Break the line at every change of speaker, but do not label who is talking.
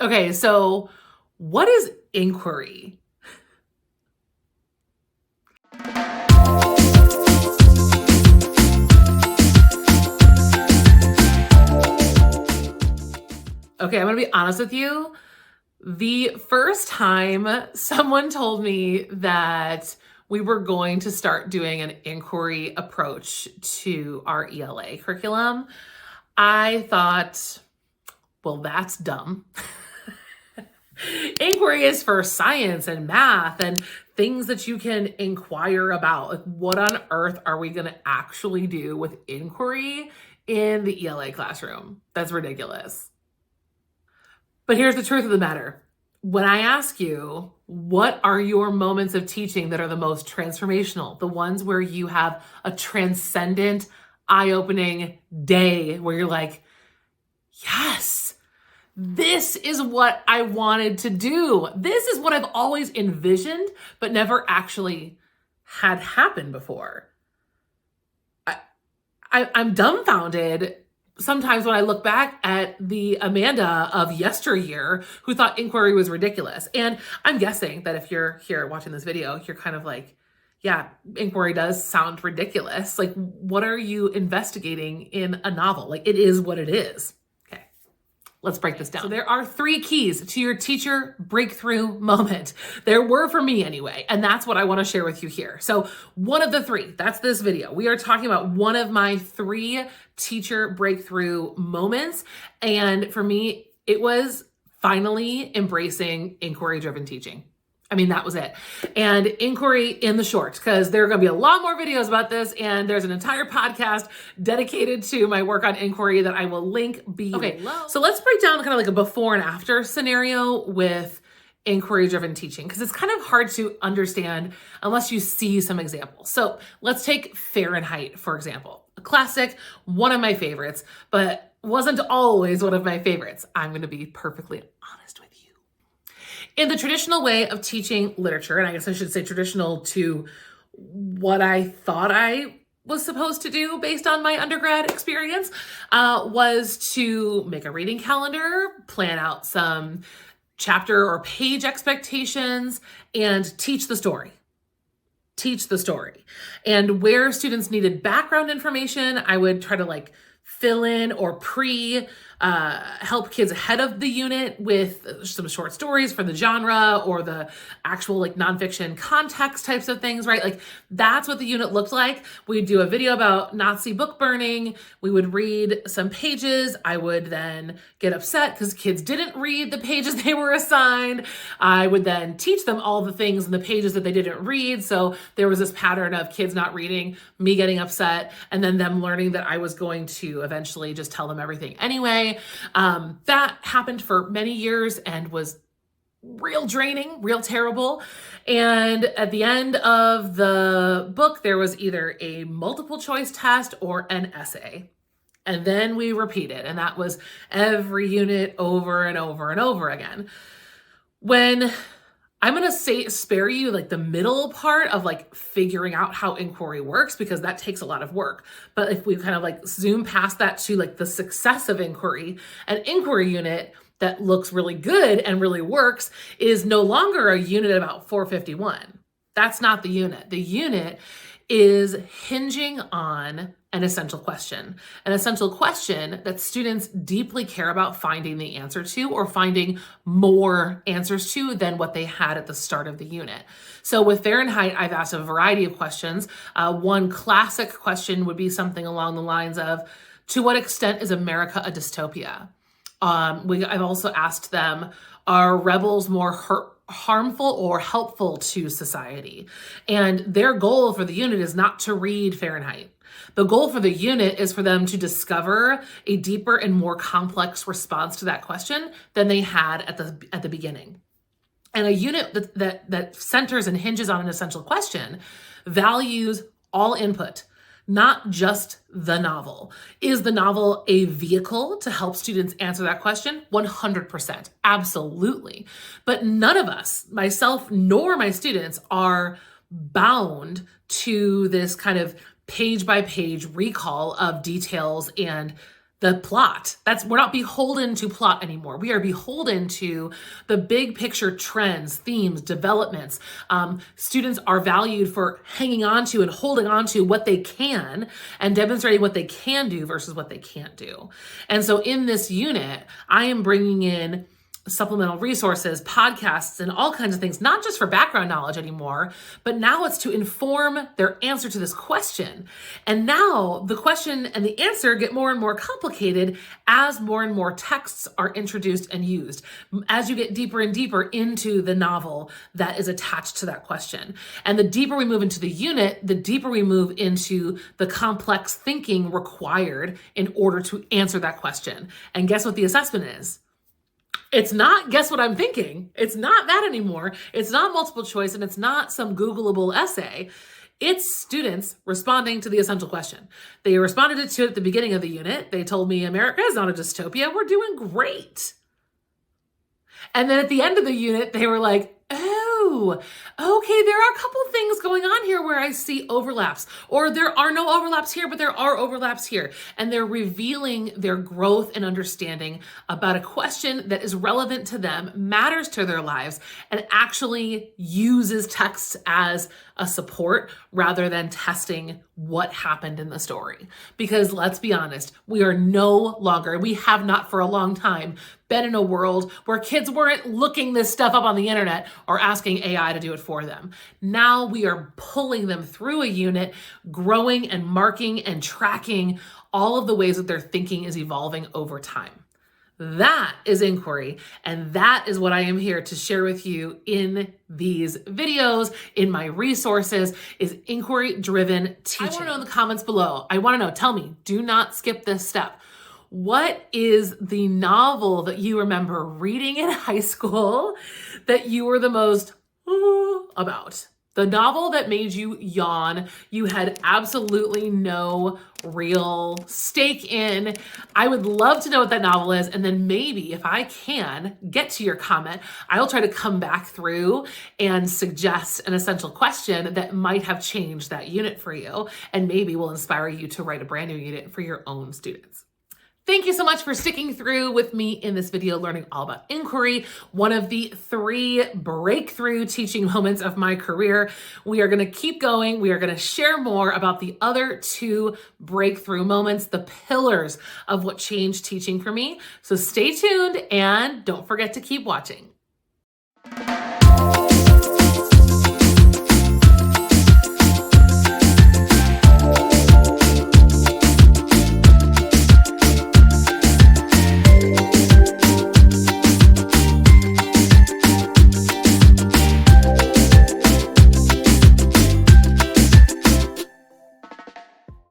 Okay, so what is inquiry? Okay, I'm gonna be honest with you. The first time someone told me that we were going to start doing an inquiry approach to our ELA curriculum, I thought, well, that's dumb. Inquiry is for science and math and things that you can inquire about. Like, what on earth are we going to actually do with inquiry in the ELA classroom? That's ridiculous. But here's the truth of the matter. When I ask you, what are your moments of teaching that are the most transformational? The ones where you have a transcendent, eye-opening day where you're like, yes, this is what I wanted to do. This is what I've always envisioned, but never actually had happen before. I'm dumbfounded sometimes when I look back at the Amanda of yesteryear who thought inquiry was ridiculous. And I'm guessing that if you're here watching this video, you're kind of like, yeah, inquiry does sound ridiculous. Like, what are you investigating in a novel? Like, it is what it is. Okay, let's break this down. So there are 3 keys to your teacher breakthrough moment. There were for me anyway, and that's what I want to share with you here. So one of the 3, that's this video. We are talking about one of my 3 teacher breakthrough moments. And for me, it was finally embracing inquiry-driven teaching. I mean, that was it. And inquiry in the short, because there are going to be a lot more videos about this. And there's an entire podcast dedicated to my work on inquiry that I will link below. Okay, so let's break down kind of like a before and after scenario with inquiry-driven teaching, because it's kind of hard to understand unless you see some examples. So let's take Fahrenheit, for example. A classic, one of my favorites, but wasn't always one of my favorites. I'm going to be perfectly honest with you. In the traditional way of teaching literature, and I guess I should say traditional to what I thought I was supposed to do based on my undergrad experience, was to make a reading calendar, plan out some chapter or page expectations, and teach the story. Teach the story. And where students needed background information, I would try to like fill in or help kids ahead of the unit with some short stories for the genre or the actual like nonfiction context types of things, right? Like that's what the unit looked like. We'd do a video about Nazi book burning. We would read some pages. I would then get upset because kids didn't read the pages they were assigned. I would then teach them all the things in the pages that they didn't read. So there was this pattern of kids not reading, me getting upset, and then them learning that I was going to eventually just tell them everything anyway. That happened for many years and was real draining, real terrible. And at the end of the book, there was either a multiple choice test or an essay. And then we repeated, and that was every unit over and over and over again. When I'm going to spare you like the middle part of like figuring out how inquiry works, because that takes a lot of work. But if we kind of like zoom past that to like the success of inquiry, an inquiry unit that looks really good and really works is no longer a unit about 451. That's not the unit. The unit is hinging on an essential question that students deeply care about finding the answer to or finding more answers to than what they had at the start of the unit. So with Fahrenheit, I've asked a variety of questions. One classic question would be something along the lines of, to what extent is America a dystopia? I've also asked them, are rebels more harmful or helpful to society? And their goal for the unit is not to read Fahrenheit. The goal for the unit is for them to discover a deeper and more complex response to that question than they had at the beginning. And a unit that centers and hinges on an essential question values all input, not just the novel. Is the novel a vehicle to help students answer that question? 100%, absolutely. But none of us, myself nor my students, are bound to this kind of page by page recall of details and the plot. We're not beholden to plot anymore. We are beholden to the big picture trends, themes, developments. Students are valued for hanging on to and holding on to what they can and demonstrating what they can do versus what they can't do. And so in this unit, I am bringing in supplemental resources, podcasts, and all kinds of things, not just for background knowledge anymore, but now it's to inform their answer to this question. And now the question and the answer get more and more complicated as more and more texts are introduced and used, as you get deeper and deeper into the novel that is attached to that question. And the deeper we move into the unit, the deeper we move into the complex thinking required in order to answer that question. And guess what the assessment is? It's not guess what I'm thinking. It's not that anymore. It's not multiple choice, and it's not some Googleable essay. It's students responding to the essential question. They responded to it at the beginning of the unit. They told me America is not a dystopia. We're doing great. And then at the end of the unit, they were like, oh, okay, there are a couple things going on here where I see overlaps, or there are no overlaps here, but there are overlaps here. And they're revealing their growth and understanding about a question that is relevant to them, matters to their lives, and actually uses text as a support rather than testing what happened in the story. Because let's be honest, we are no longer, we have not for a long time, been in a world where kids weren't looking this stuff up on the internet or asking AI to do it for them. Now we are pulling them through a unit, growing and marking and tracking all of the ways that their thinking is evolving over time. That is inquiry, and that is what I am here to share with you in these videos, in my resources, is inquiry-driven teaching. I want to know in the comments below. I want to know, tell me, do not skip this step. What is the novel that you remember reading in high school that you were the most about? The novel that made you yawn, you had absolutely no real stake in. I would love to know what that novel is. And then maybe if I can get to your comment, I'll try to come back through and suggest an essential question that might have changed that unit for you. And maybe will inspire you to write a brand new unit for your own students. Thank you so much for sticking through with me in this video, learning all about inquiry, one of the 3 breakthrough teaching moments of my career. We are going to keep going. We are going to share more about the other 2 breakthrough moments, the pillars of what changed teaching for me. So stay tuned and don't forget to keep watching.